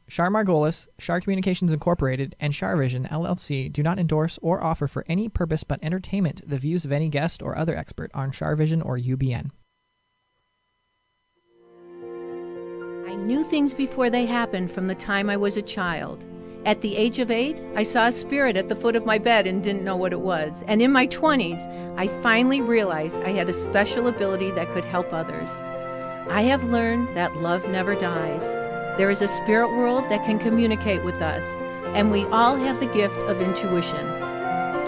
Char Margolis, Char Communications Incorporated, and CharVision LLC do not endorse or offer for any purpose but entertainment the views of any guest or other expert on CharVision or UBN. I knew things before they happened from the time I was a child. At the age of 8, I saw a spirit at the foot of my bed and didn't know what it was. And in my 20s, I finally realized I had a special ability that could help others. I have learned that love never dies. There is a spirit world that can communicate with us, and we all have the gift of intuition.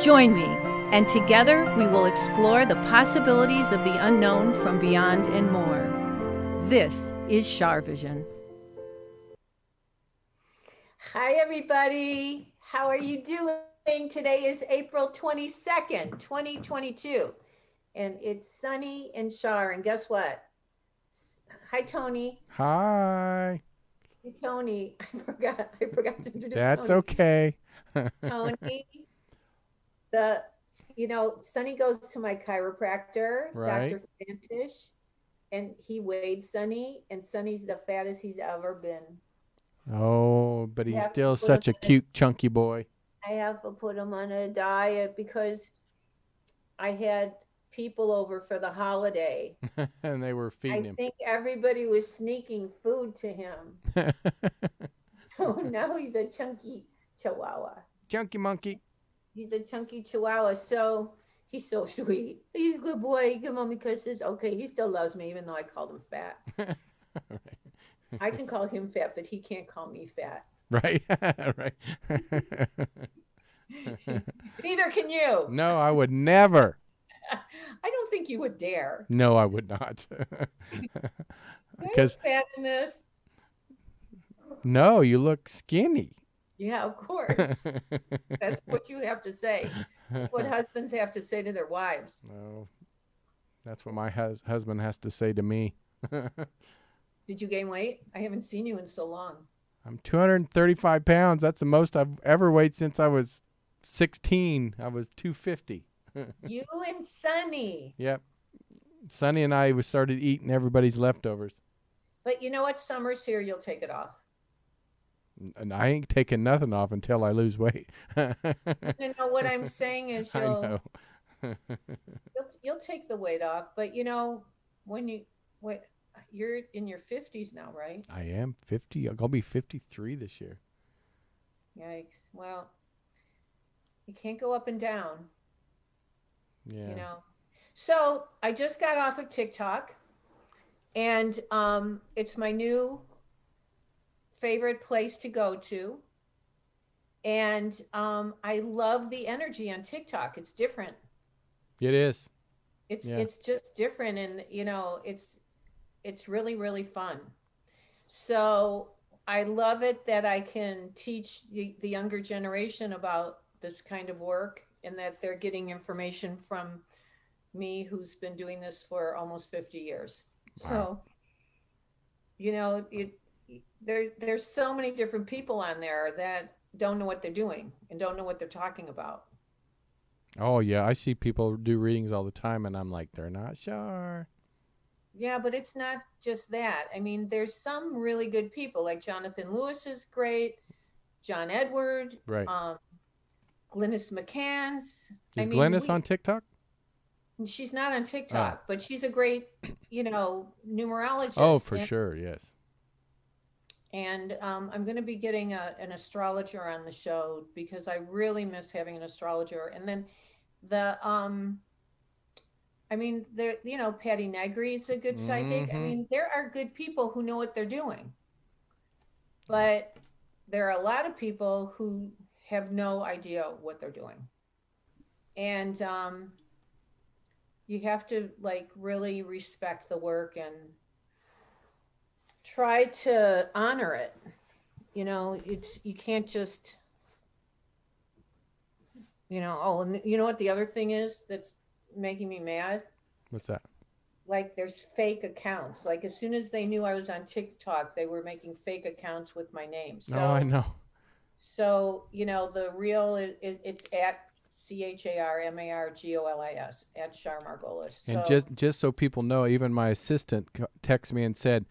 Join me, and together we will explore the possibilities of the unknown from beyond and more. This is CharVision. Hi, everybody. How are you doing? Today is April 22nd, 2022, and it's sunny in Char. And guess what? Hi, Tony. Hi. Hey, Tony. I forgot to introduce That's Tony. okay. Tony, Sonny goes to my chiropractor, Right. Dr. Fantish, and he weighed Sonny, and Sonny's the fattest he's ever been. Oh, but he's Yeah, still such a cute, chunky boy. I have to put him on a diet because I had people over for the holiday. And they were feeding I him. think everybody was sneaking food to him. So now he's a chunky chihuahua. Chunky monkey. He's a chunky chihuahua. So he's so sweet. He's a good boy. Give mommy kisses. Okay, he still loves me even though I called him fat. I can call him fat, but he can't call me fat. Right. Right. Neither can you. No, I would never. I don't think you would dare. No, I would not. Because fatness. no, you look skinny. Yeah, of course. That's what you have to say. That's what husbands have to say to their wives. No, that's what my husband has to say to me. Did you gain weight? I haven't seen you in so long. I'm 235 pounds. That's the most I've ever weighed since I was 16. I was 250. You and Sonny. Yep. Sonny and I started eating everybody's leftovers. But you know what? Summer's here. You'll take it off. And I ain't taking nothing off until I lose weight. You know what I'm saying is I know. you'll take the weight off. But you know when you're in your 50s now, right? I am 50. I'll be 53 this year. Yikes. Well, you can't go up and down. Yeah. You know. So I just got off of TikTok, and it's my new favorite place to go to. And I love the energy on TikTok. It's different. It is. It's just different, and you know, it's really, really fun. So I love it that I can teach the younger generation about this kind of work, and that they're getting information from me, who's been doing this for almost 50 years. Wow. So, you know, there's so many different people on there that don't know what they're doing and don't know what they're talking about. Oh, yeah. I see people do readings all the time, and I'm like, they're not sure. Yeah, but it's not just that. I mean, there's some really good people, like Jonathan Lewis is great, John Edward, right. Glynis McCann's. Is Glynis on TikTok? She's not on TikTok, but she's a great, numerologist. Oh, for sure, yes. And I'm going to be getting an astrologer on the show because I really miss having an astrologer. And then Patty Negri is a good psychic. Mm-hmm. I mean, there are good people who know what they're doing. But there are a lot of people who have no idea what they're doing. And you have to really respect the work and try to honor it. You know, you can't just, and you know what the other thing is that's making me mad? What's that? There's fake accounts. As soon as they knew I was on TikTok, they were making fake accounts with my name. So, I know. So, the real it's at CharMargolis at Char Margolis. And just so people know, even my assistant texted me and said,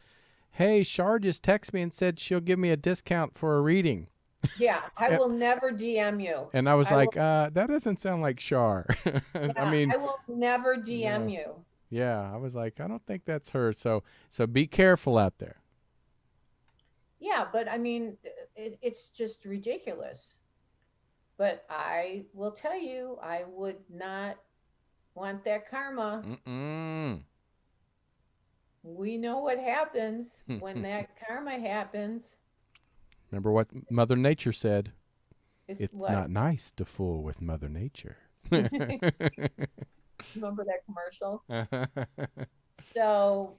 hey, Char just texted me and said she'll give me a discount for a reading. Yeah, I And, will never DM you. and I was I will, like, that doesn't sound like Char. I yeah, mean, I will never yeah, DM you. yeah. I was like, I don't think that's her. So be careful out there. Yeah, but I mean, it's just ridiculous. But I will tell you, I would not want that karma. Mm-mm. We know what happens when that karma happens. Remember what Mother Nature said? Is It's what? not nice to fool with Mother Nature. Remember that commercial? So,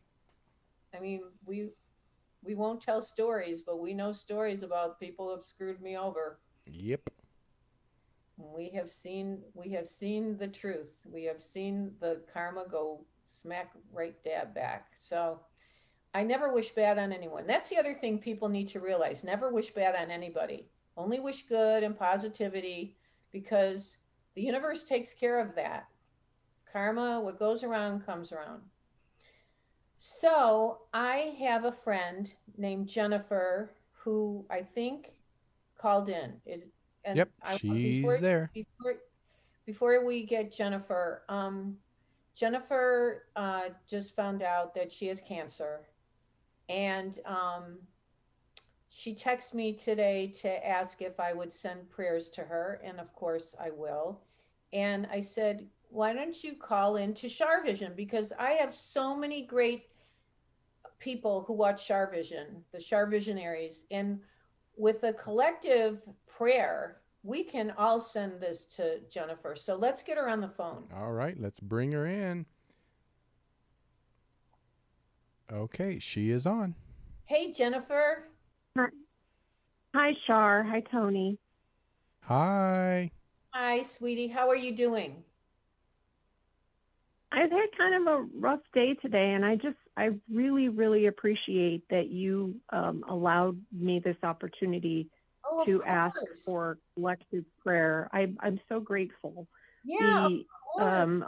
I mean, we won't tell stories, but we know stories about people who have screwed me over. Yep. We have seen the truth. We have seen the karma go smack right dab back. So I never wish bad on anyone. That's the other thing people need to realize. Never wish bad on anybody. Only wish good and positivity, because the universe takes care of that. Karma, what goes around comes around. So I have a friend named Jennifer who I think called in. And Yep. I She's there. before we get Jennifer, Jennifer just found out that she has cancer, and she texted me today to ask if I would send prayers to her, and of course I will. And I said, why don't you call in to CharVision, because I have so many great people who watch CharVision, the CharVisionaries, and with a collective prayer, we can all send this to Jennifer. So let's get her on the phone. All right. Let's bring her in. Okay. She is on. Hey, Jennifer. Hi, Char. Hi, Tony. Hi. Hi, sweetie. How are you doing? I've had kind of a rough day today, and I really, really appreciate that you allowed me this opportunity Oh, to of ask course. for collective prayer. I'm so grateful. Yeah, of course.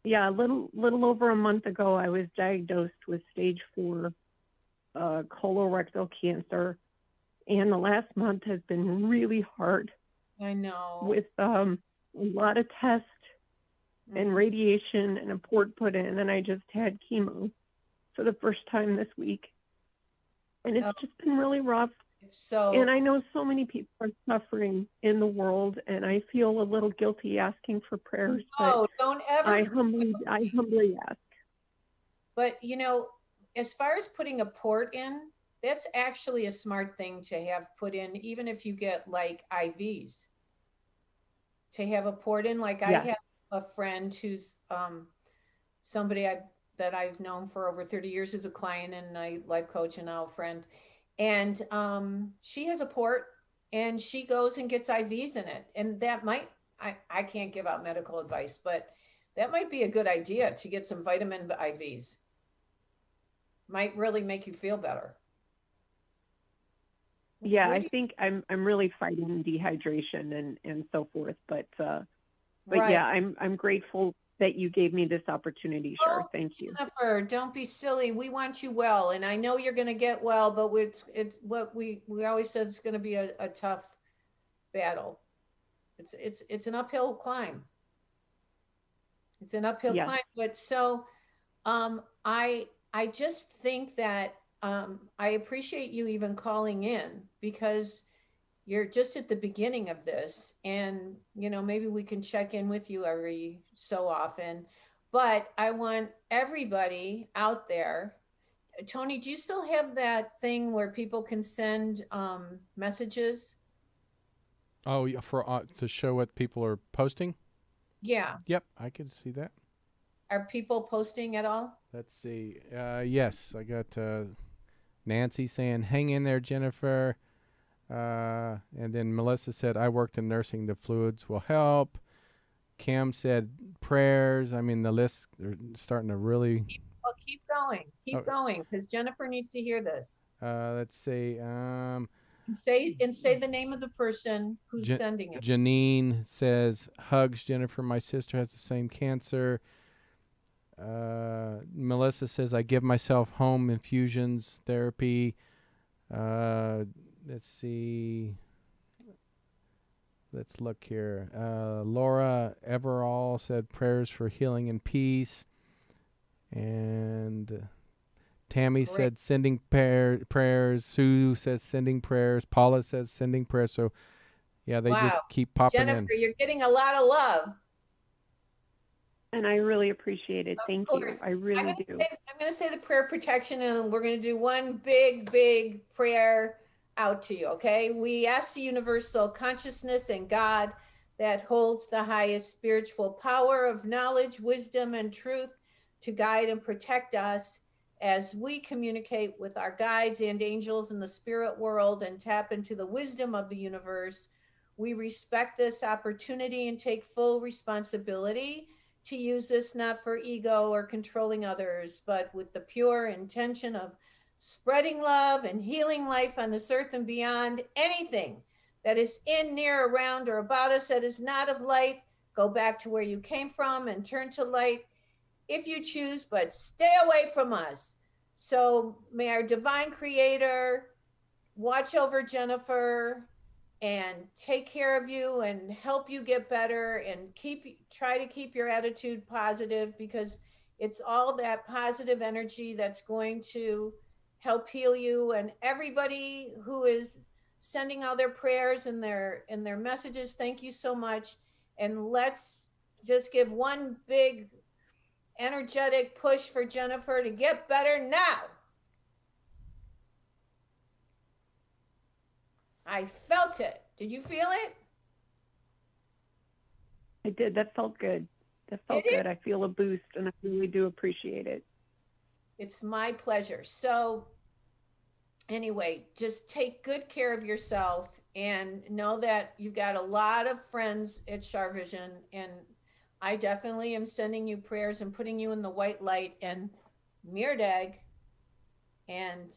A little over a month ago, I was diagnosed with stage 4 colorectal cancer, and the last month has been really hard I know. with a lot of tests and radiation and a port put in, and I just had chemo for the first time this week, and it's just been really rough. And I know so many people are suffering in the world, and I feel a little guilty asking for prayers, but don't ever. I humbly ask. But as far as putting a port in, that's actually a smart thing to have put in, even if you get like IVs. To have a port in, like I have a friend who's somebody that I've known for over 30 years as a client and a life coach and now a friend. And she has a port, and she goes and gets IVs in it. And that I can't give out medical advice, but that might be a good idea to get some vitamin IVs. Might really make you feel better. Yeah, I think I'm really fighting dehydration and so forth, but Right. yeah, I'm grateful that you gave me this opportunity, Char. Thank you. Jennifer, don't be silly. We want you well, and I know you're going to get well, but it's what we always said, it's going to be a tough battle. It's an uphill climb. It's an uphill climb, but so I just think that I appreciate you even calling in, because you're just at the beginning of this, and maybe we can check in with you every so often. But I want everybody out there. Tony, do you still have that thing where people can send messages? Oh, yeah, for to show what people are posting? Yeah. Yep, I can see that. Are people posting at all? Let's see. Yes, I got Nancy saying, hang in there, Jennifer. And then Melissa said, I worked in nursing. The fluids will help. Kim said, prayers. I mean, the list, they're starting to really... Keep going. Keep going, because Jennifer needs to hear this. Let's see. Say the name of the person who's sending it. Janine says, hugs, Jennifer. My sister has the same cancer. Melissa says, I give myself home infusions therapy. Let's see. Let's look here. Laura Everall said prayers for healing and peace. And Tammy said sending prayers. Sue says sending prayers. Paula says sending prayers. So, yeah, they just keep popping Jennifer, in. you're getting a lot of love. And I really appreciate it. Thank you. course. I really do. I'm going to say the prayer of protection, and we're going to do one big, big prayer out to you, okay? We ask the universal consciousness and God that holds the highest spiritual power of knowledge, wisdom, and truth to guide and protect us as we communicate with our guides and angels in the spirit world and tap into the wisdom of the universe. We respect this opportunity and take full responsibility to use this not for ego or controlling others, but with the pure intention of spreading love and healing life on this earth and beyond. Anything that is in, near, around, or about us that is not of light, go back to where you came from and turn to light if you choose, but stay away from us. So may our divine creator watch over Jennifer and take care of you and help you get better, and try to keep your attitude positive, because it's all that positive energy that's going to help heal you. And everybody who is sending all their prayers and their messages, thank you so much. And let's just give one big energetic push for Jennifer to get better now. I felt it. Did you feel it? I did. That felt good. That felt good. I feel a boost, and I really do appreciate it. It's my pleasure. So anyway, just take good care of yourself and know that you've got a lot of friends at CharVision, and I definitely am sending you prayers and putting you in the white light and Mirdag. And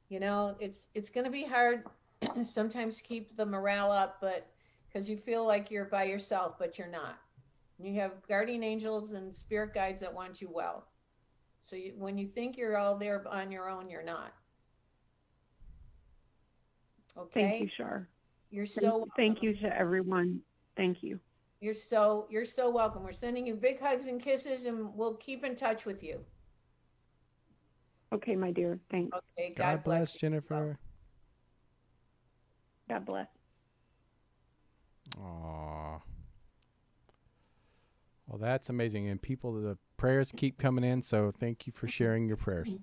you know, it's going to be hard sometimes to keep the morale up, but because you feel like you're by yourself, but you're not. You have guardian angels and spirit guides that want you well. So when you think you're all there on your own, you're not. Okay. Thank you, Char. You're so thank you to everyone. Thank you. You're so welcome. We're sending you big hugs and kisses, and we'll keep in touch with you. Okay, my dear. Thanks. Okay. God bless Jennifer. God bless. Aww. Well, that's amazing. And the prayers keep coming in, so thank you for sharing your prayers.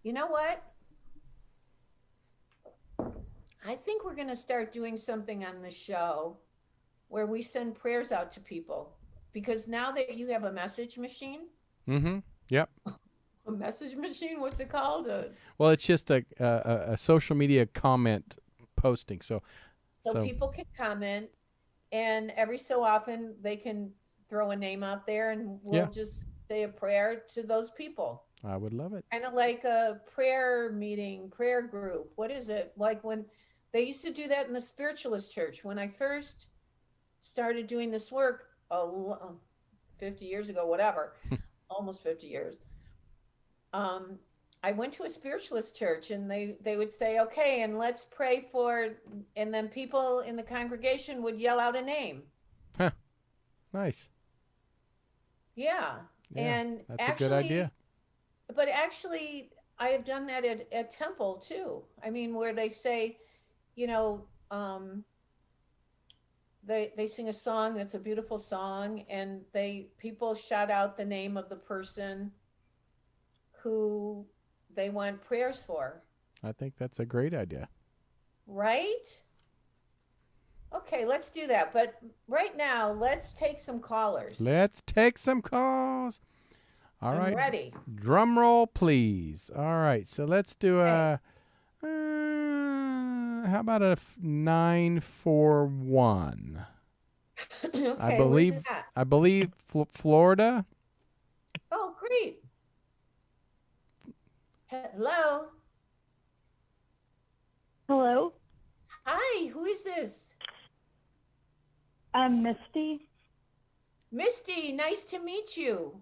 You know what? I think we're going to start doing something on the show where we send prayers out to people, because now that you have a message machine. Mm-hmm. Yep. A message machine? What's it called? Well, it's just a social media comment posting. So people can comment, and every so often they can throw a name out there, and we'll just say a prayer to those people. I would love it. Kind of like a prayer meeting, prayer group. What is it? Like when they used to do that in the spiritualist church. When I first started doing this work 50 years ago, whatever, almost 50 years. I went to a spiritualist church, and they would say, okay, and let's pray for, and then people in the congregation would yell out a name. Huh. Nice. Yeah. And that's actually, a good idea. But actually, I have done that at temple too. I mean, where they say, you know, they sing a song that's a beautiful song, and people shout out the name of the person who they want prayers for. I think that's a great idea. Right? Okay, let's do that. But right now, let's take some callers. Let's take some calls. All right. Ready. Drum roll, please. All right. So let's do how about a 941? Okay, I believe where's that? I believe Florida. Oh, great. Hello. Hello. Hi, who is this? I'm Misty. Misty, nice to meet you.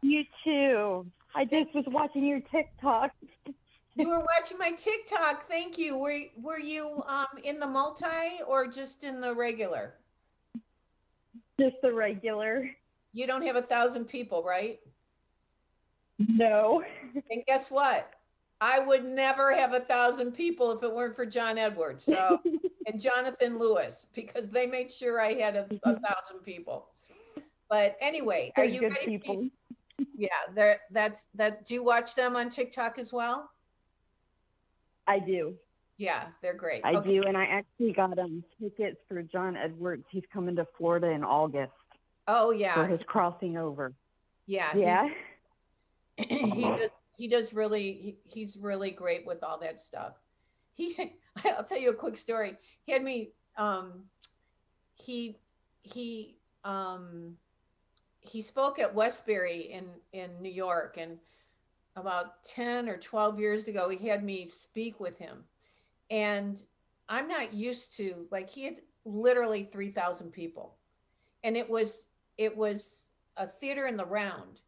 You too. I just was watching your TikTok. You were watching my TikTok. Thank you. Were you in the multi or just in the regular? Just the regular. You don't have 1,000 people, right? No. And guess what? I would never have 1,000 people if it weren't for John Edwards. So and Jonathan Lewis, because they made sure I had 1,000 people. But anyway, are you good ready? people? Yeah, that's. Do you watch them on TikTok as well? I do. Yeah, they're great. I do, and I actually got tickets for John Edwards. He's coming to Florida in August. Oh yeah. For his crossing over. Yeah. Yeah. He does really. He's really great with all that stuff. I'll tell you a quick story. He had me. He spoke at Westbury in New York, and about 10 or 12 years ago, he had me speak with him. And I'm not used to, like, he had literally 3,000 people. And it was a theater in the round.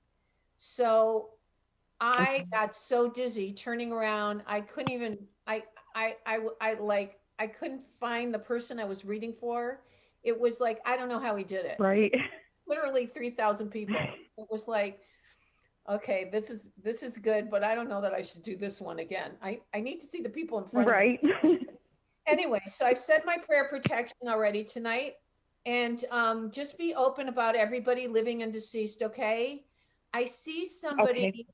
So I got so dizzy turning around. I couldn't even, I couldn't find the person I was reading for. It was like, I don't know how he did it. Right. Literally 3,000 people. It was like, okay, this is good, but I don't know that I should do this one again. I need to see the people in front right. of me. Anyway, so I've said my prayer protection already tonight, and just be open about everybody living and deceased, okay? I see somebody. Okay.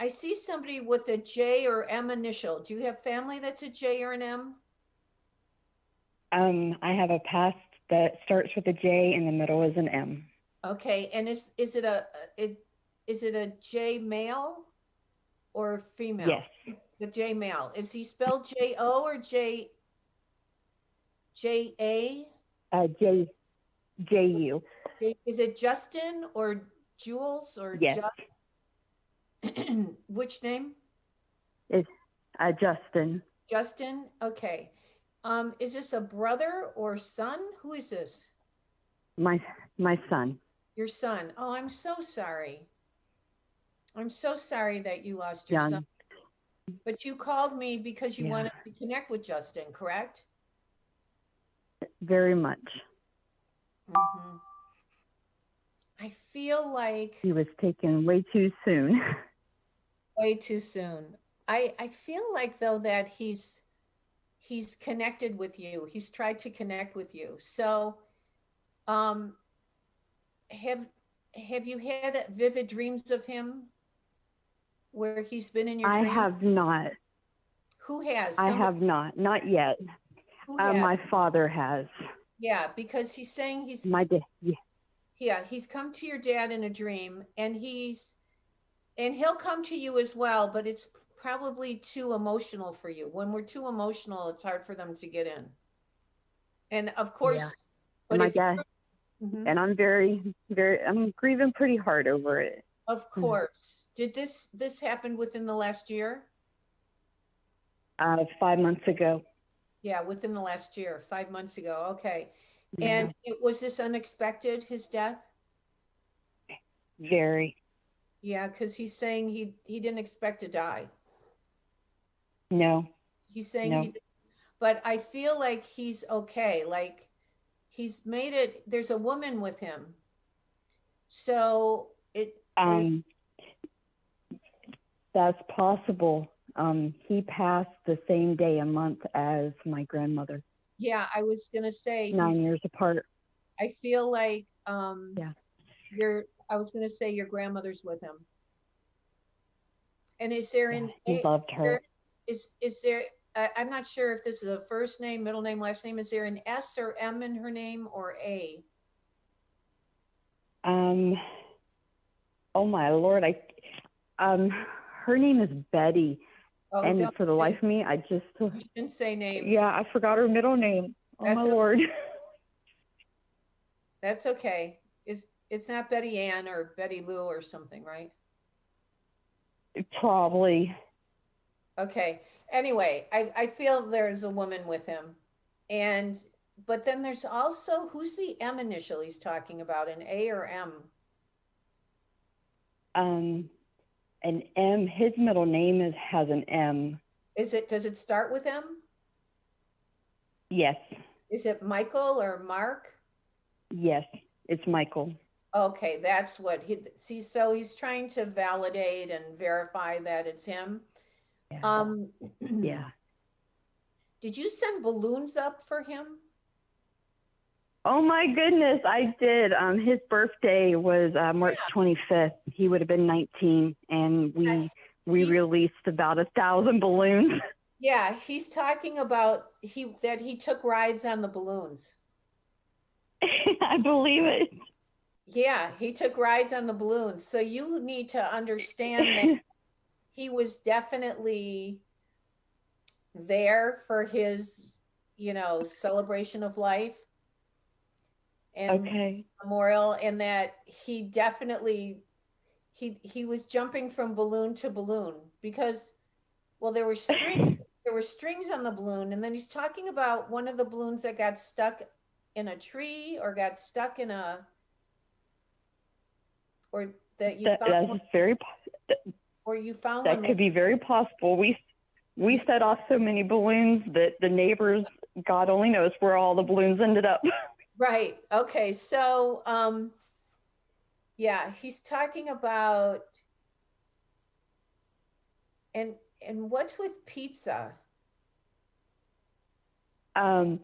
I see somebody with a J or M initial. Do you have family that's a J or an M? I have a past that starts with a J and the middle is an M. Okay, and is it a J male or female? Yes. The J male. Is he spelled J-O or J-A? J-U. Is it Justin or Jules or Yes. Which name? It's Justin. Justin? Okay. Is this a brother or son? Who is this? My son. Your son. Oh, I'm so sorry. I'm so sorry that you lost your son. But you called me because you wanted to connect with Justin, correct? Very much. Mm-hmm. I feel like he was taken way too soon. Way too soon. I feel like though that he's connected with you. He's tried to connect with you. So have you had vivid dreams of him where he's been in your dream? I have not. Who has? I have not. Not yet. My father has. Yeah, because he's saying he's my dad. Yeah, he's come to your dad in a dream, and he'll come to you as well, but it's probably too emotional for you. When we're too emotional, it's hard for them to get in. And of course, but my dad. And I'm I'm grieving pretty hard over it. Of course. Did this happen within the last year? 5 months ago. Yeah, within the last year, 5 months ago. Okay. And was this unexpected, his death? Very. Yeah, because he's saying he didn't expect to die. No. He's saying but I feel like he's okay. Like he's made it, there's a woman with him. So that's possible. He passed the same day a month as my grandmother. Yeah, I was gonna say 9 years apart. I feel like I was gonna say your grandmother's with him. And is there he loved her. Is there I'm not sure if this is a first name, middle name, last name. Is there an S or M in her name or A? Oh my Lord, her name is Betty. Oh, and for the life of me, I just you shouldn't say names. Yeah, I forgot her middle name. Oh my Lord. That's okay. It's not Betty Ann or Betty Lou or something, right? Probably. Okay. Anyway, I feel there's a woman with him, and but then there's also, who's the M initial he's talking about, an A or M? An M. His middle name has an M. Does it start with M? Yes. Is it Michael or Mark? Yes, it's Michael. Okay, that's what see, so he's trying to validate and verify that it's him. Yeah. Yeah. Did you send balloons up for him? Oh my goodness, I did. His birthday was March 25th. He would have been 19, and we released about 1,000 balloons. Yeah, he's talking about that he took rides on the balloons. I believe it. Yeah, he took rides on the balloons. So you need to understand that he was definitely there for his, celebration of life and memorial, and that he definitely he was jumping from balloon to balloon because, well, there were strings on the balloon, and then he's talking about one of the balloons that got stuck in a tree or got stuck in a, or that you found that's very, or you found that one could be very possible. We set off so many balloons that the neighbors, God only knows where all the balloons ended up. Right. Okay. So, yeah, he's talking about, and what's with pizza? So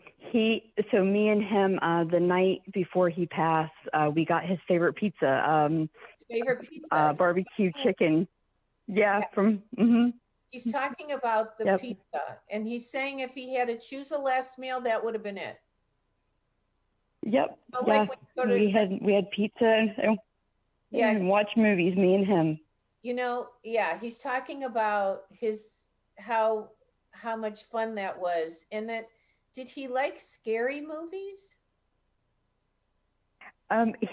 me and him, the night before he passed, we got his favorite pizza. Favorite pizza? Barbecue chicken. Yeah. He's talking about the pizza, and he's saying if he had to choose a last meal, that would have been it. Yep. Oh, yeah. Like we had pizza and watch movies, me and him. He's talking about how much fun that was, and that, did he like scary movies?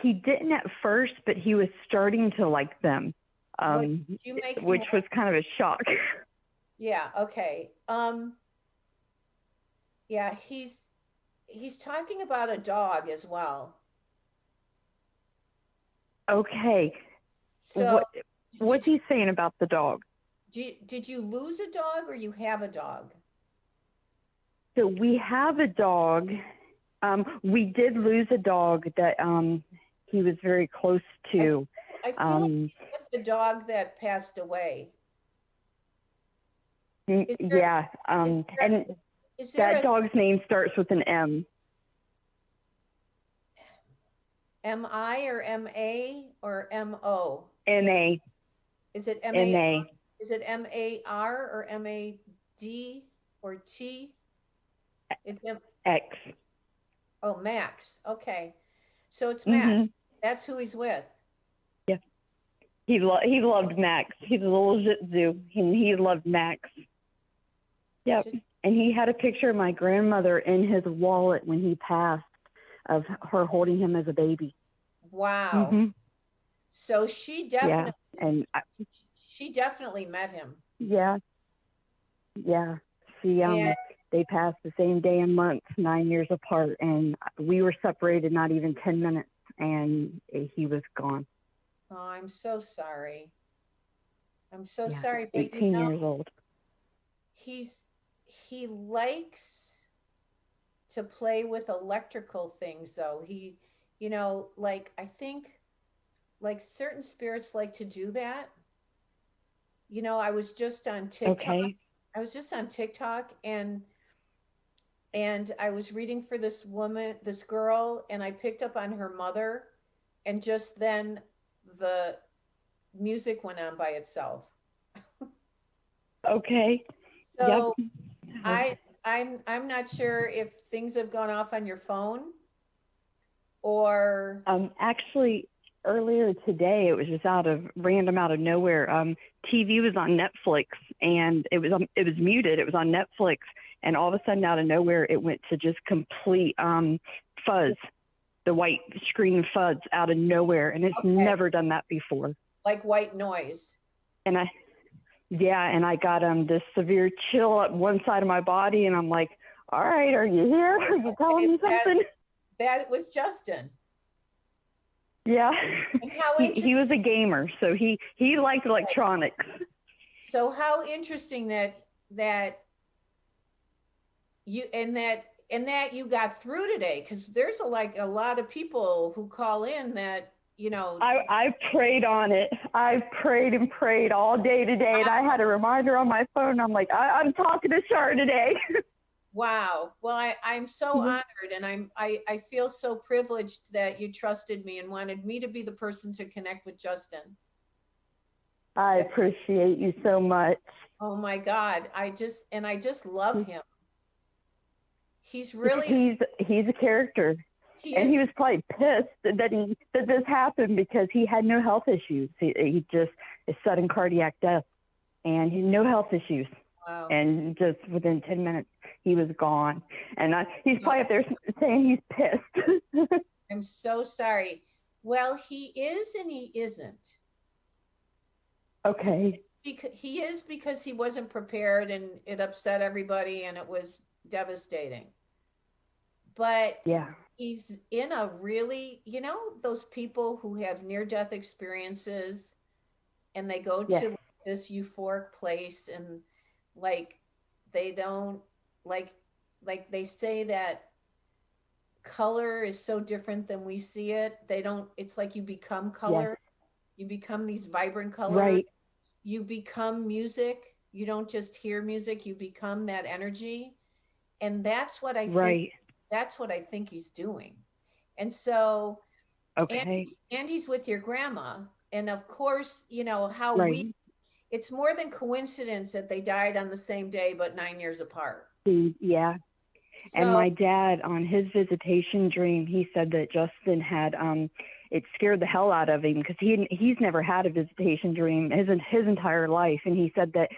He didn't at first, but he was starting to like them, which was kind of a shock. Yeah. Okay. Yeah, he's talking about a dog as well. Okay. So what's he saying about the dog? Did you lose a dog, or you have a dog? So we have a dog. We did lose a dog that he was very close to. I feel like it's the dog that passed away. And that dog's name starts with an M. M-I or M-A or M-O? M-A. Is it M-A? Is it M-A-R or M-A-D or T? It's X. Oh, Max. Okay. So it's Max. Mm-hmm. That's who he's with. Yeah. He loved Max. He's a little Shih Tzu. He loved Max. Yep. And he had a picture of my grandmother in his wallet when he passed, of her holding him as a baby. Wow. Mm-hmm. So she definitely, she definitely met him. Yeah. Yeah. They passed the same day and month, 9 years apart, and we were separated not even 10 minutes, and he was gone. Oh, I'm so sorry. I'm so sorry. But 18 years old. He likes to play with electrical things, though. He, I think, like, certain spirits like to do that. I was just on TikTok. Okay. I was just on TikTok, and I was reading for this girl, and I picked up on her mother, and just then the music went on by itself. Okay. So yep. I'm not sure if things have gone off on your phone or. Actually, earlier today, it was just out of nowhere. TV was on Netflix, and it was muted. It was on Netflix, and all of a sudden, out of nowhere, it went to just complete fuzz, the white screen fuzz out of nowhere, and it's never done that before. Like white noise. And I got this severe chill up one side of my body, and I'm like, all right, are you here? Are you telling me something? That was Justin. Yeah. And how he was a gamer, so he liked electronics. So how interesting that you and that you got through today, because there's a lot of people who call in that, you know. I prayed on it. I prayed and prayed all day today, and I had a reminder on my phone. I'm like, I'm talking to Char today. Wow. Well, I'm so honored, and I feel so privileged that you trusted me and wanted me to be the person to connect with Justin. I appreciate you so much. Oh my God. I just love him. He's really, he's a character. And he was probably pissed that this happened because he had no health issues. He just a sudden cardiac death, and he had no health issues. Wow. And just within 10 minutes, he was gone. And he's probably up there saying he's pissed. I'm so sorry. Well, he is and he isn't. Okay. He is because he wasn't prepared, and it upset everybody, and it was devastating. But yeah, he's in a really, those people who have near-death experiences, and they go to this euphoric place, and they don't like they say that color is so different than we see it. It's like you become color. You become these vibrant colors. Right. You become music. You don't just hear music, you become that energy. And that's what I think he's doing. And so, and he's with your grandma. And of course, it's more than coincidence that they died on the same day, but 9 years apart. Yeah. So, and my dad, on his visitation dream, he said that Justin had, it scared the hell out of him because he's never had a visitation dream his entire life. And he said that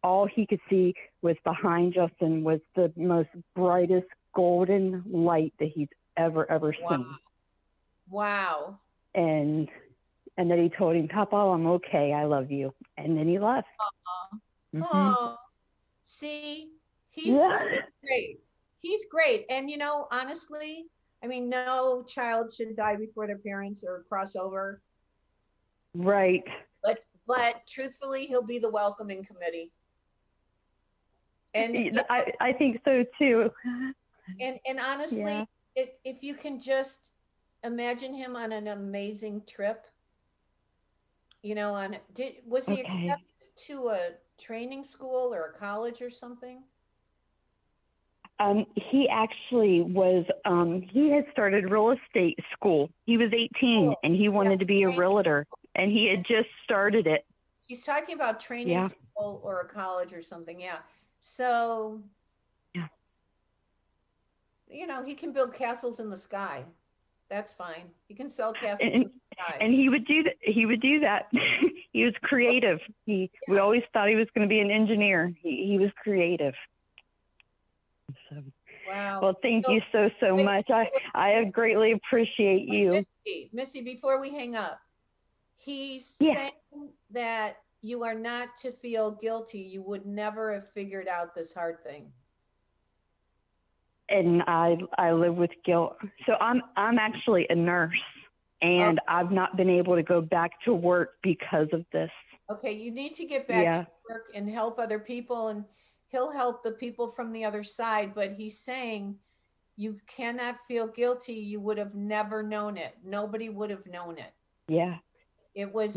all he could see was behind Justin was the most brightest golden light that he's ever seen. Wow. And then he told him, Papa, I'm okay. I love you. And then he left. Oh, see, he's great. He's great. And, honestly, I mean, no child should die before their parents or cross over. Right. But truthfully, he'll be the welcoming committee. And I think so too. And honestly, if you can just imagine him on an amazing trip, was he accepted to a training school or a college or something? He actually was, he had started real estate school. He was 18 and he wanted to be a realtor, and he had just started it. He's talking about training school or a college or something. Yeah. So, he can build castles in the sky. That's fine. He can sell castles in the sky. And he would do that. He was creative. We always thought he was going to be an engineer. He was creative. So, wow. Well, thank you so much. I greatly appreciate you. Missy, before we hang up, he's saying that you are not to feel guilty. You would never have figured out this hard thing. And I live with guilt. So I'm actually a nurse, and I've not been able to go back to work because of this. Okay, you need to get back to work and help other people, and he'll help the people from the other side. But he's saying you cannot feel guilty. You would have never known it. Nobody would have known it. Yeah. It was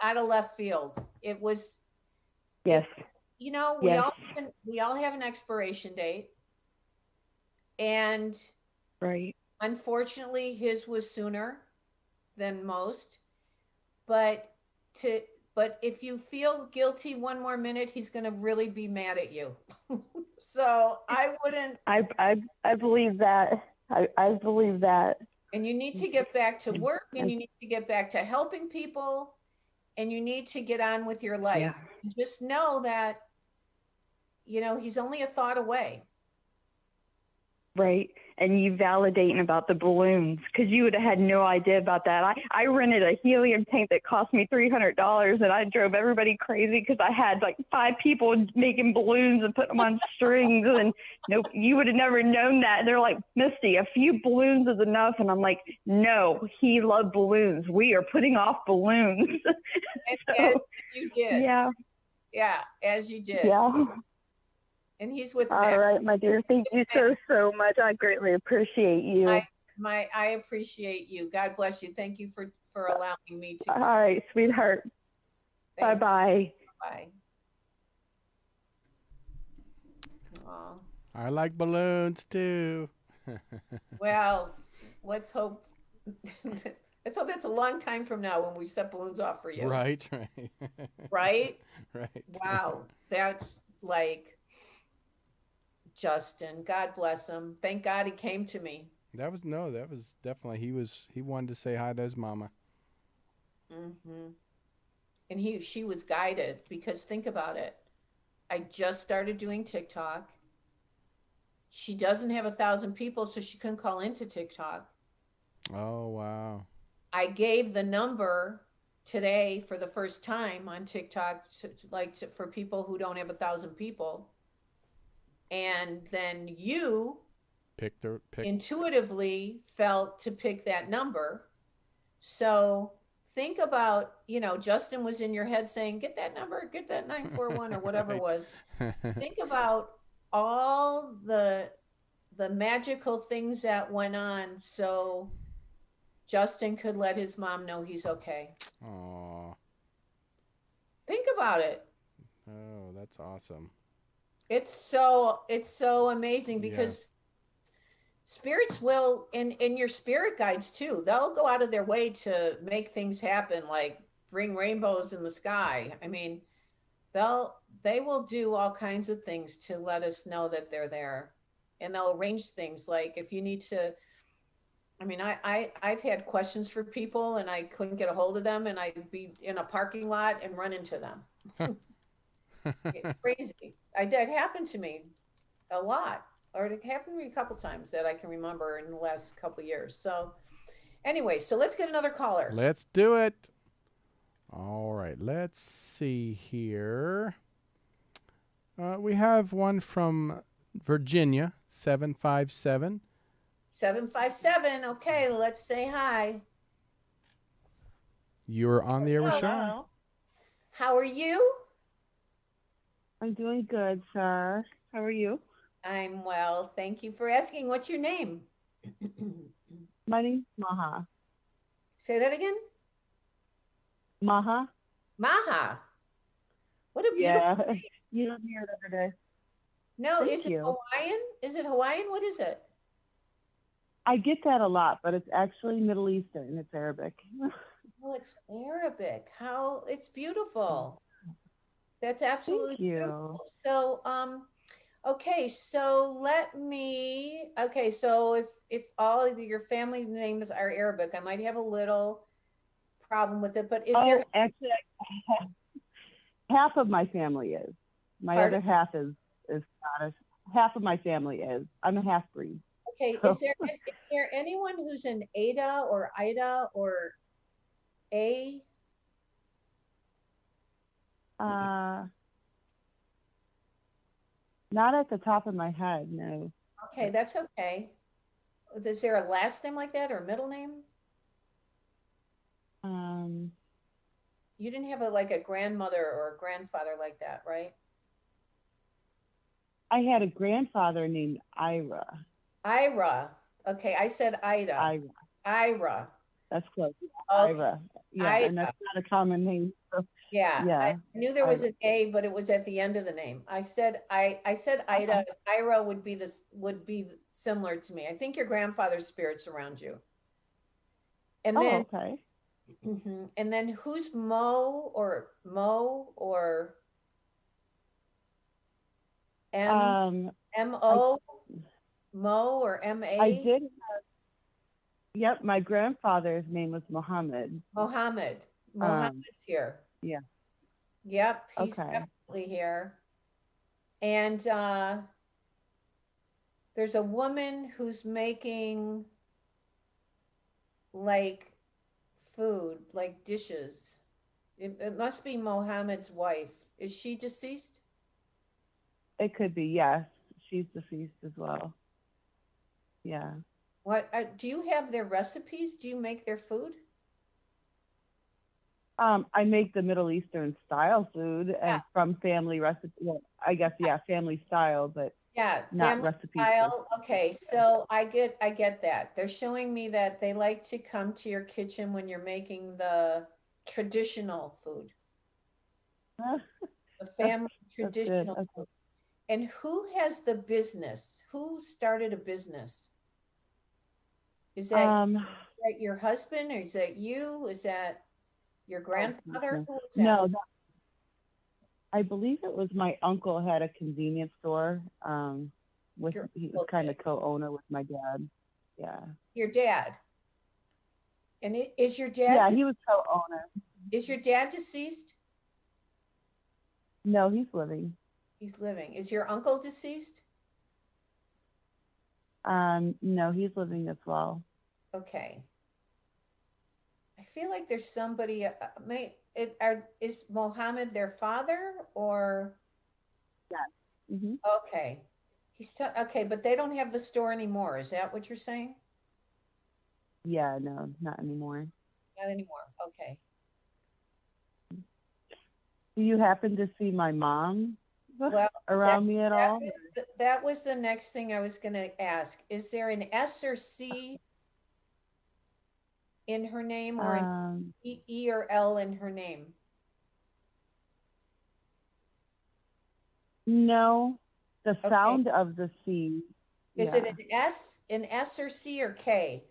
out of left field. It was. Yes. We all have an expiration date. And unfortunately, his was sooner than most. But if you feel guilty one more minute, he's going to really be mad at you. So I wouldn't. I believe that. I believe that. And you need to get back to work, and you need to get back to helping people, and you need to get on with your life. Yeah. Just know that, he's only a thought away. Right. and you validating about the balloons, because you would have had no idea about that. I rented a helium tank that cost me $300, and I drove everybody crazy because I had like 5 people making balloons and putting them on strings, and nope, you would have never known that. And they're like, Misty, a few balloons is enough, and I'm like, no, he loved balloons. We are putting off balloons. As you did. Yeah. Yeah, as you did. Yeah. And he's with All right, my dear. Thank you so much. I greatly appreciate you. I appreciate you. God bless you. Thank you for allowing me to. All right, sweetheart. Bye-bye. Bye. Aw. I like balloons too. Well, let's hope. Let's hope it's a long time from now when we set balloons off for you. Right. Right? Right. Wow. That's like Justin. God bless him. Thank God he came to me. That was definitely, he wanted to say hi to his mama. Mm-hmm. And she was guided, because think about it. I just started doing TikTok. She doesn't have 1,000 people, so she couldn't call into TikTok. Oh, wow. I gave the number today for the first time on TikTok, for people who don't have 1,000 people. And then you intuitively felt to pick that number. So think about, Justin was in your head saying, get that number, get that 941 or whatever it was. Think about all the magical things that went on, so Justin could let his mom know he's okay. Aww. Think about it. Oh, that's awesome. It's so amazing, because spirits will, and your spirit guides too, they'll go out of their way to make things happen, like bring rainbows in the sky. I mean, they will do all kinds of things to let us know that they're there. And they'll arrange things, like if you need to, I mean, I've had questions for people and I couldn't get a hold of them, and I'd be in a parking lot and run into them. It's crazy. That happened to me a lot, or it happened to me a couple times that I can remember in the last couple of years. So anyway, so let's get another caller. Let's do it. All right, let's see here. We have one from Virginia, 757. 757. Okay, let's say hi. You're on the air with Char. How are you? I'm doing good, sir. How are you? I'm well. Thank you for asking. What's your name? My name's Maha. Say that again? Maha. Maha. What a beautiful name. You don't hear it every day. No, Thank is it you. Hawaiian? Is it Hawaiian? What is it? I get that a lot, but it's actually Middle Eastern. It's Arabic. Oh, it's Arabic. It's beautiful. That's absolutely beautiful. So, okay, so if all of your family names are Arabic, I might have a little problem with it, but actually, half of my family is. My other half is Scottish. Half of my family is. I'm a half-breed. Okay, is there anyone who's an Ada or Ida or A? Not at the top of my head, no. Okay, that's okay. Is there a last name like that or a middle name? You didn't have a grandmother or a grandfather like that, right? I had a grandfather named Ira. Ira. Okay, I said Ida. Ira. That's close. Okay. Ira. Yeah, Ira. and that's not a common name. So, yeah. I knew there was Ira. an A, but it was at the end of the name. I said Ida. Ira would be similar to me. I think your grandfather's spirit's around you. And then okay. Mm-hmm. And then who's Mo or M-O? Mo or M-A? I did have, yep, my grandfather's name was Muhammad. Mohammed. Mohammed's here. Yeah. Yep, he's definitely here. And there's a woman who's making like food, like dishes. It must be Mohammed's wife. Is she deceased? It could be, yes. She's deceased as well. Yeah. What do you have their recipes? Do you make their food? I make the Middle Eastern style food Yeah. and from family recipe. Well, I guess, yeah, family style, but Yeah, not family recipes. style. Okay, so I get that. They're showing me that they like to come to your kitchen when you're making the traditional food, the family That's good. traditional Okay. food. And who has the business? Who started a business? Is that your husband, or is that you? Is that your grandfather? Who is that? No, I believe it was my uncle had a convenience store. He was kind of co-owner with my dad. Yeah. Your dad. And is your dad? Yeah, he was co-owner. Is your dad deceased? No, he's living. He's living. Is your uncle deceased? No, he's living as well. Okay. I feel like there's somebody. Is Mohammed their father or? Yeah. Mm-hmm. Okay. Okay, but they don't have the store anymore. Is that what you're saying? Yeah, no, not anymore. Not anymore. Okay. Do you happen to see my mom Well, around me at all? That was the next thing I was going to ask. Is there an S or C in her name, or an E or L in her name? No, the sound of the C. Is it an S or C or K?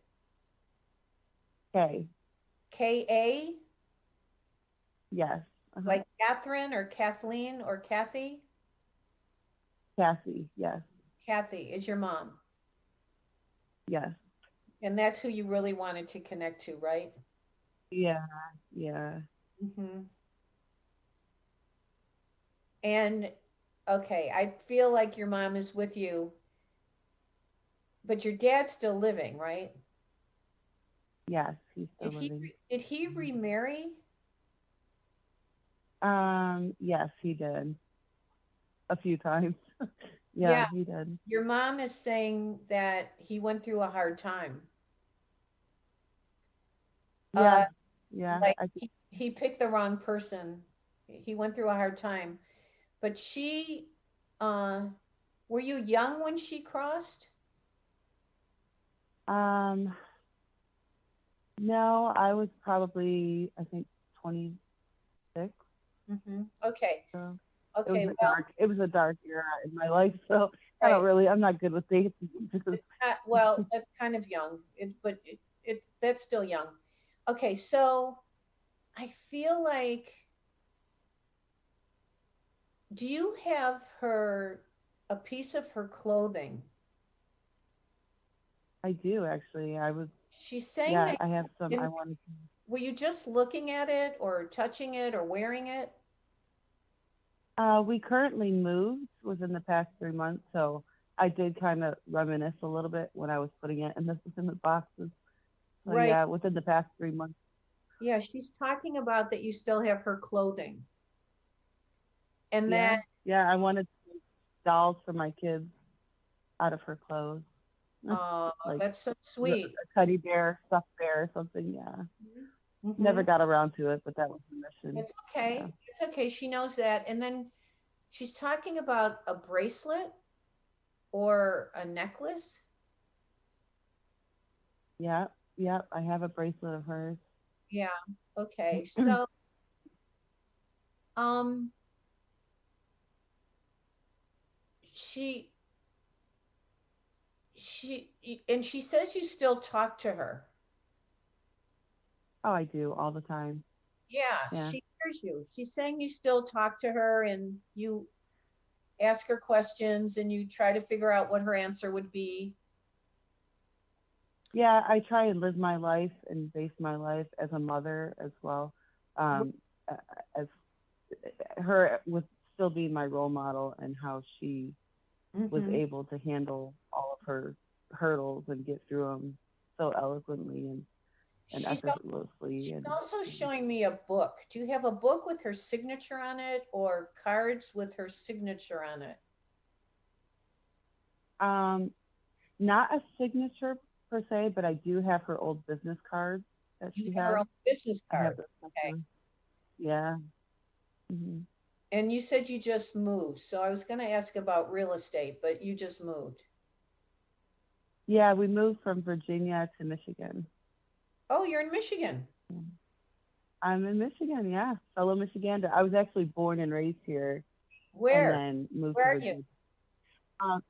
K. K-A? Yes. Like Catherine or Kathleen or Kathy? Kathy, yes. Kathy is your mom. Yes. And that's who you really wanted to connect to, right? Yeah, yeah. Mm-hmm. And okay, I feel like your mom is with you, but your dad's still living, right? Yes, he's still living. Did he remarry? Yes, he did. A few times. Yeah, he did. Your mom is saying that he went through a hard time. Yeah, yeah. Like he picked the wrong person. He went through a hard time. But she, were you young when she crossed? No, I was probably, I think, 26. Mm-hmm. Okay. So okay. It was a dark era in my life, so right. I'm not good with dates. Well, that's kind of young, but that's still young. Okay, so I feel like, do you have a piece of her clothing? I do, actually. She's saying that I have some. I wanted to. Were you just looking at it or touching it or wearing it? We currently moved within the past 3 months, so I did kind of reminisce a little bit when I was putting it in the boxes. So, right. Yeah, within the past 3 months. Yeah, she's talking about that you still have her clothing. And then I wanted to make dolls for my kids out of her clothes. Oh, that's so sweet. A teddy bear, stuffed bear, or something. Yeah. Mm-hmm. Never got around to it, but that was the mission. It's okay. Yeah. It's okay. She knows that. And then she's talking about a bracelet or a necklace. Yeah. I have a bracelet of hers. Yeah. Okay. So, she says you still talk to her. Oh, I do all the time. Yeah, she hears you. She's saying you still talk to her and you ask her questions and you try to figure out what her answer would be. Yeah, I try and live my life and base my life as a mother as well. As her with still being my role model and how she was Mhm. able to handle all of her hurdles and get through them so eloquently and She's effortlessly. she's And also showing me a book. Do you have a book with her signature on it or cards with her signature on it? um, not a signature per se, but I do have her old business cards that You she have her had. own business I have card. those Okay. somewhere. Yeah. Hmm. And you said you just moved. So I was going to ask about real estate, but you just moved. Yeah, we moved from Virginia to Michigan. Oh, you're in Michigan. I'm in Michigan, yeah, fellow Michigander. I was actually born and raised here, and Where? then moved Where to are Virginia. you?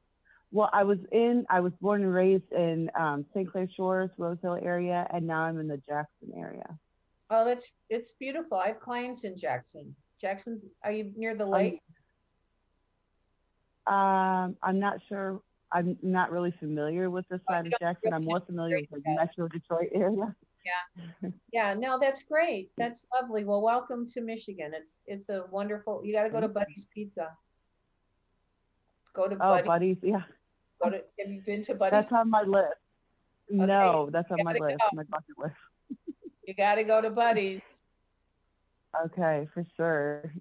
Well, I was born and raised in St. Clair Shores, Roseville area, and now I'm in the Jackson area. Oh, it's beautiful. I have clients in Jackson. Jackson's, are you near the Um, lake? I'm not sure. I'm not really familiar with this side You of don't Jackson. really I'm more familiar with the know. Metro Detroit area. Yeah, no, that's great. That's lovely. Well, welcome to Michigan. It's a wonderful. You got to go to Buddy's Pizza. Go to Oh, Buddy. Buddies, yeah, Have you been to Buddy's? that's on my list. No, that's on my gotta list, go. my bucket list. You got to go to Buddy's. Okay, for sure.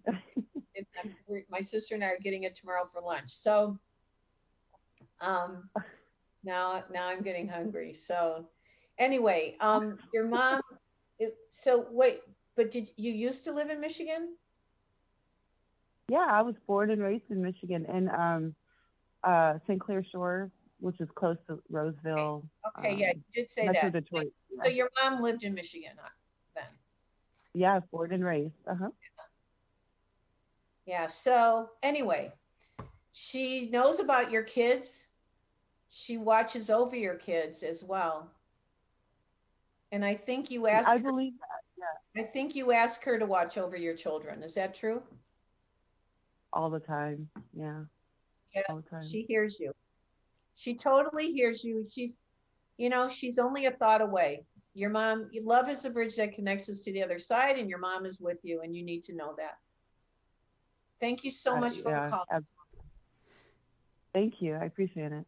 My sister and I are getting it tomorrow for lunch. So, now I'm getting hungry. So, anyway, your mom. So wait, but did you used to live in Michigan? Yeah, I was born and raised in Michigan in St. Clair Shores, which is close to Roseville. Okay, yeah, you did say Metro that. Detroit. So Yeah. your mom lived in Michigan then? Yeah, born and raised. Yeah. So anyway, she knows about your kids. She watches over your kids as well. And I think you asked I her, believe that. Yeah, I think you asked her to watch over your children. Is that true? all the time. Yeah, Yeah, all the time. she hears you. She totally hears you. She's only a thought away. Your mom, love is the bridge that connects us to the other side, and your mom is with you, and you need to know that. Thank you so much for Yeah, calling. absolutely. Thank you. I appreciate it.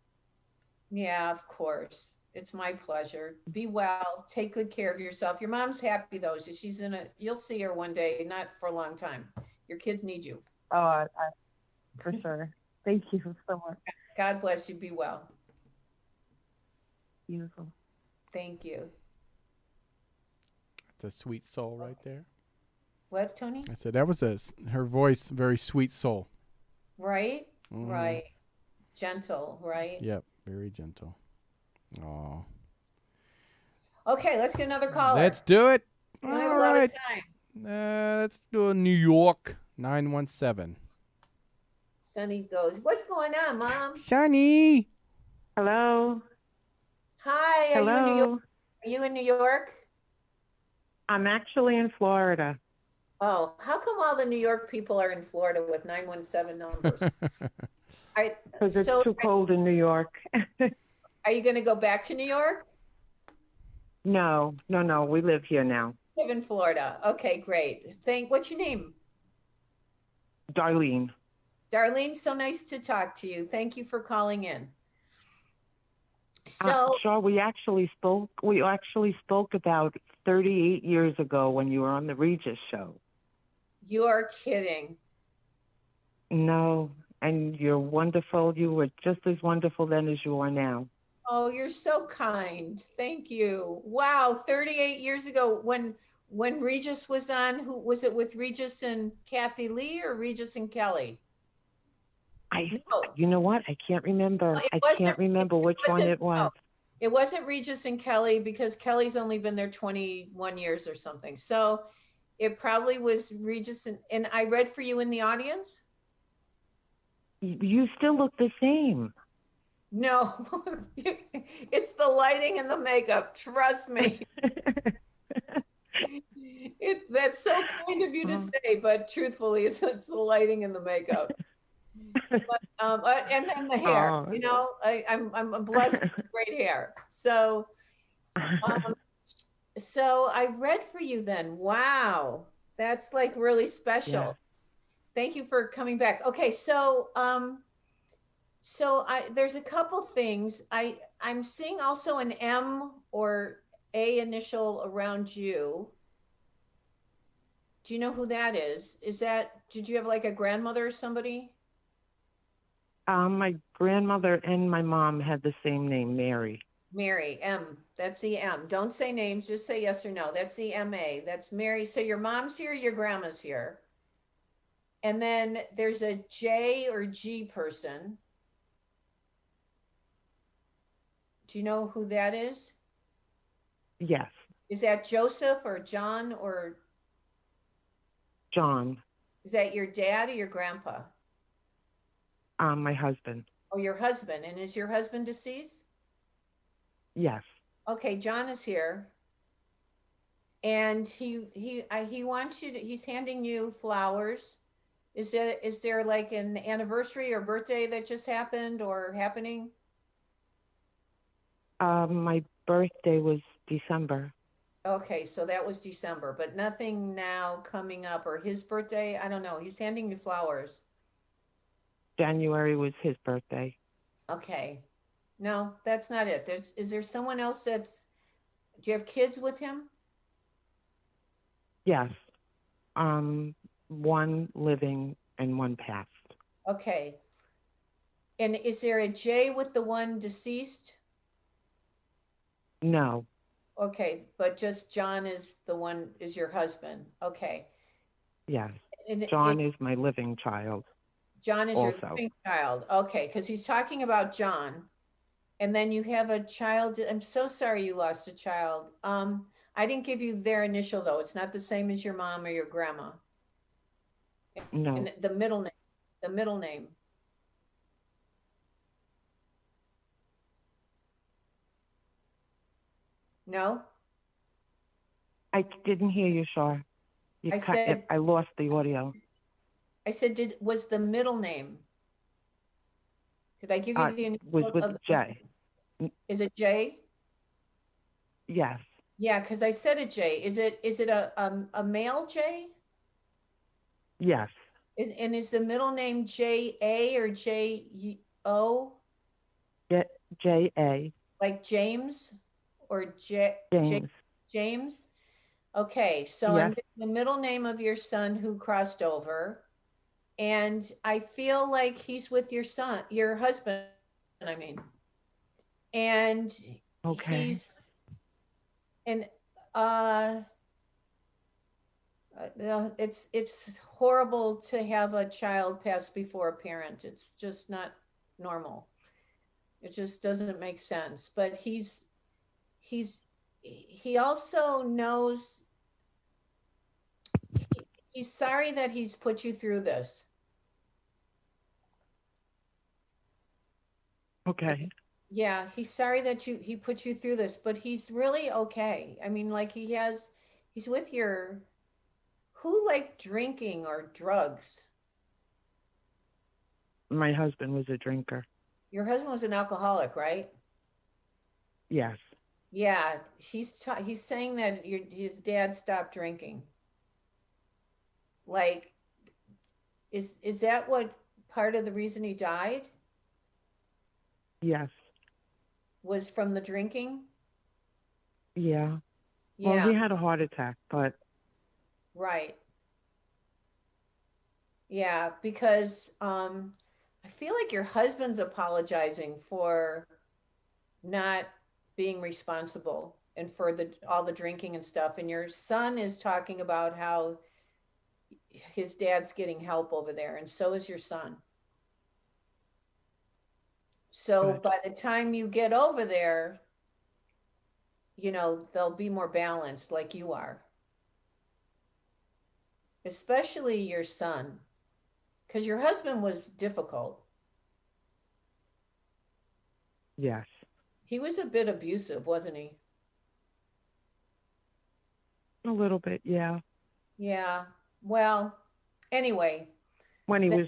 Yeah, of course. It's my pleasure. Be well. Take good care of yourself. Your mom's happy though. So you'll see her one day, not for a long time. Your kids need you. Oh, for sure. Thank you so much. God bless you. Be well. Beautiful. Thank you. That's a sweet soul right there. What, Tony? I said that was her voice, very sweet soul. Right? Mhm. Right. Gentle, right? Yep, very gentle. Oh. Okay, let's get another caller. Let's do it. We don't have All a lot of right. time. Let's do a New York 917. Sonny goes, what's going on, Mom? Shani. Hello. Hi, are you in New York? Hello. Are you in New York? I'm actually in Florida. Oh, how come all the New York people are in Florida with 917 numbers? Because it's So too cold in New York. are you going to go back to New York? No. We live here now. Live in Florida. Okay, great. What's your name? Darlene. Darlene, so nice to talk to you. Thank you for calling in. So, Sure, we actually spoke about 38 years ago when you were on the Regis show. you're kidding. No, and you're wonderful. You were just as wonderful then as you are now. Oh, you're so kind. Thank you. Wow, 38 years ago when Regis was on, who was it, with Regis and Kathy Lee or Regis and Kelly? No. You know what? I can't remember. I can't remember which one it was. No, it wasn't Regis and Kelly because Kelly's only been there 21 years or something. So it probably was Regis and I read for you in the audience. You still look the same. No, it's the lighting and the makeup. Trust me. That's so kind of you to say, but truthfully, it's the lighting and the makeup. But, and then the hair. Oh. You know, I'm blessed with great hair. So, so I read for you then. Wow, that's like really special. Yeah. Thank you for coming back. Okay, so So there's a couple things. I'm seeing also an M or A initial around you. Do you know who that is? Did you have like a grandmother or somebody? My grandmother and my mom had the same name, Mary. Mary, M. That's the M. Don't say names, just say yes or no. That's the MA. That's Mary. So your mom's here, your grandma's here. And then there's a J or G person. Do you know who that is? Yes, Is that Joseph or John, or John, is that your dad or your grandpa? my husband. Oh, your husband. And is your husband deceased? Yes, Okay, John is here. And he wants you to, he's handing you flowers. Is there like an anniversary or birthday that just happened or happening? my birthday was December. Okay, so that was December, but nothing now coming up, or his birthday. I don't know. He's handing you flowers. January was his birthday. Okay. No, that's not it. Is there someone else do you have kids with him? Yes, one living and one passed. Okay. And is there a J with the one deceased? No, Okay, but just John is your husband. Okay. yes, And John is my living child. John is your also. living child. Okay, because he's talking about John. And then you have a child. I'm so sorry you lost a child. I didn't give you their initial though. It's not the same as your mom or your grandma. No, And the middle name. The middle name. No? I didn't hear you, Char. I lost the audio. I said, was the middle name? Did I give you the initial Was with J. Is it J? Yes, Yeah, because I said a J. Is it a male J? yes, And is the middle name J-A or J-O? J-A. Like James or James. James? Okay, so Yes. I'm getting the middle name of your son who crossed over. And I feel like he's with your husband, I mean. And Okay. and it's horrible to have a child pass before a parent. It's just not normal. It just doesn't make sense. But he also knows he's sorry that he's put you through this. Okay. Yeah, he's sorry that he put you through this, but he's really okay. I mean, like he's with who liked drinking or drugs? My husband was a drinker. Your husband was an alcoholic, right? Yes. Yeah, he's saying that his dad stopped drinking. Like, is that what part of the reason he died? Yes. Was from the drinking? Yeah. Yeah. Well, he had a heart attack, but. Right. Yeah, because I feel like your husband's apologizing for not being responsible and for all the drinking and stuff, and your son is talking about how his dad's getting help over there, and so is your son. So Good. by the time you get over there, they'll be more balanced like you are. Especially your son, because your husband was difficult. Yes. He was a bit abusive, wasn't he? A little bit, yeah. Yeah. Well, anyway. When he was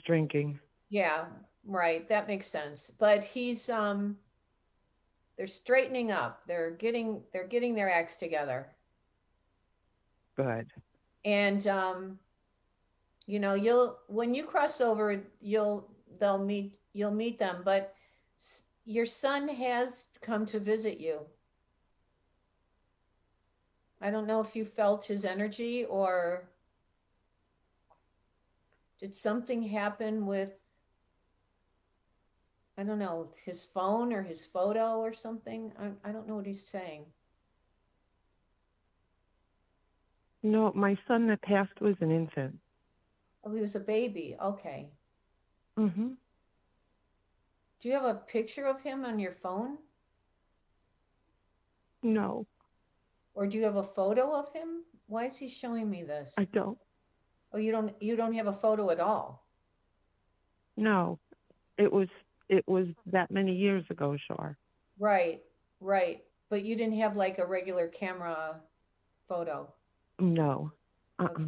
drinking. Yeah, right. That makes sense. But they're straightening up. They're getting their acts together. Good. And when you cross over, they'll meet you'll meet them. But your son has come to visit you. I don't know if you felt his energy, or did something happen with, I don't know, his phone or his photo or something. I don't know what he's saying. No, my son that passed was an infant. Oh, he was a baby. Okay. Mm-hmm. Do you have a picture of him on your phone? No, Or do you have a photo of him? Why is he showing me this? I don't. Oh, you don't have a photo at all. No, it was that many years ago, Char. Right, right. But you didn't have like a regular camera photo. No. Okay.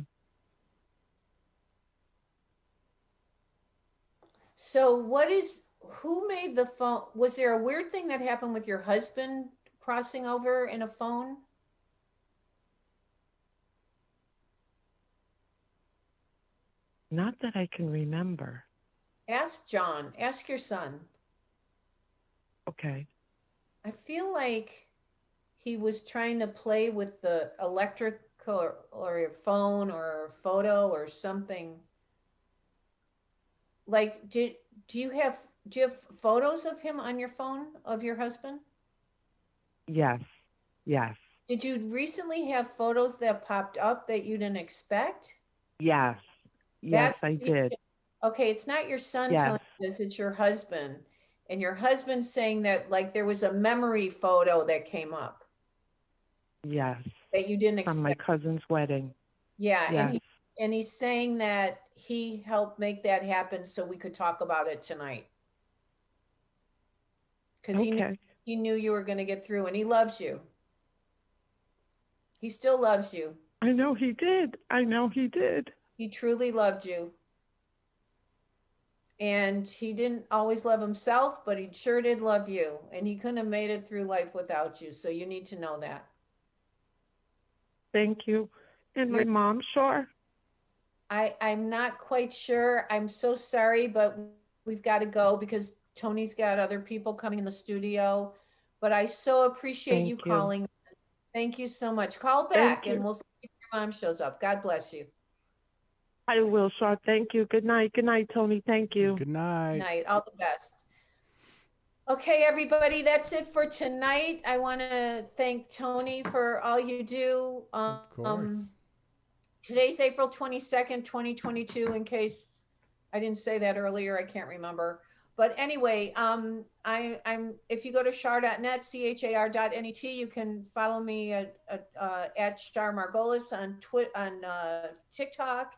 So who made the phone? Was there a weird thing that happened with your husband crossing over in a phone? Not that I can remember. Ask John, ask your son. Okay. I feel like he was trying to play with the electric or your phone or photo or something. Like, do you have photos of him on your phone of your husband? Yes. Yes. Did you recently have photos that popped up that you didn't expect? Yes. Yes, I did. Okay, it's not your son Yes. telling you this, it's your husband. And your husband saying that like there was a memory photo that came up. Yes. That you didn't expect. From my cousin's wedding. Yeah, Yes. and he's saying that he helped make that happen so we could talk about it tonight. Because he knew you were going to get through, and he loves you. He still loves you. I know he did. I know he did. He truly loved you. And he didn't always love himself, but he sure did love you. And he couldn't have made it through life without you. So you need to know that. Thank you. And my mom, Char? I'm not quite sure. I'm so sorry, but we've got to go because Tony's got other people coming in the studio. But I so appreciate you calling. Thank you so much. Call back and we'll see if your mom shows up. God bless you. I will, Char. Thank you. Good night. Good night, Tony. Thank you. Good night. Good night. All the best. Okay, everybody, that's it for tonight. I want to thank Tony for all you do. Of course. Today's April 22nd, 2022, in case I didn't say that earlier, I can't remember. But anyway, I'm if you go to char.net, char.net, you can follow me at Char Margolis on TikTok.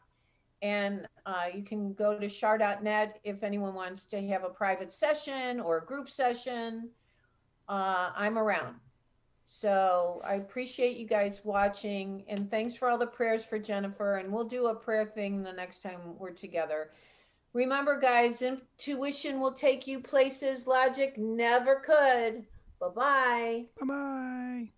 And you can go to char.net if anyone wants to have a private session or a group session. I'm around. So I appreciate you guys watching, and thanks for all the prayers for Jennifer, and we'll do a prayer thing the next time we're together. Remember, guys, intuition will take you places logic never could. Bye-bye. Bye-bye.